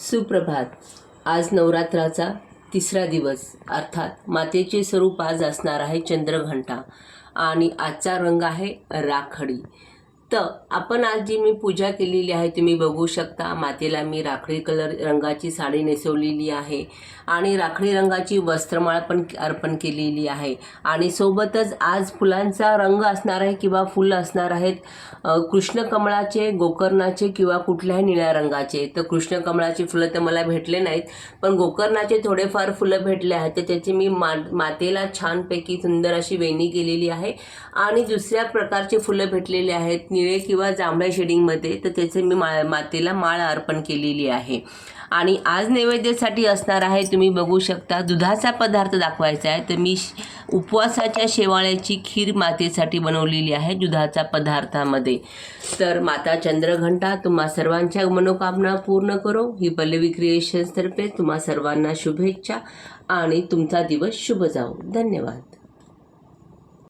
सुप्रभात. आज नवरात्राचा तिसरा दिवस अर्थात मातेचे स्वरूप आज असणार आहे चंद्रघंटा आणि आजचा रंग आहे राखाडी. तर आपण आज जी मी पूजा केलेली आहे तुम्ही बघू शकता. मातेला मी राखाडी कलर रंगाची साडी नेसवलेली आहे आणि राखाडी रंगाची वस्त्रमाळ पण अर्पण केलेली आहे आणि सोबतच आज फुलांचा रंग असणार आहे किंवा फुलं असणार आहेत कृष्णकमळाचे, गोकर्णाचे किंवा कुठल्याही निळ्या रंगाचे. तर कृष्णकमळाची फुलं तर मला भेटले नाहीत, पण गोकर्णाचे थोडेफार फुलं भेटले आहेत. तर त्याची मी मातेला छानपैकी सुंदर अशी वेणी केलेली आहे आणि दुसऱ्या प्रकारचे फुलं भेटलेले आहेत निळे किंवा जांभळ्या शेडिंगमध्ये. तर त्याचे मी मातेला माळ अर्पण केलेली आहे. आणि आज नैवेद्यासाठी असणार आहे तुम्ही बघू शकता दुधाचा पदार्थ दाखवायचा आहे. तर मी उपवासाच्या शेवाळ्याची खीर मातेसाठी बनवलेली आहे दुधाच्या पदार्थामध्ये. तर माता चंद्रघंटा तुम्हा सर्वांच्या मनोकामना पूर्ण करो ही पल्लवी क्रिएशन्सतर्फे तुम्हा सर्वांना शुभेच्छा आणि तुमचा दिवस शुभ जाओ. धन्यवाद.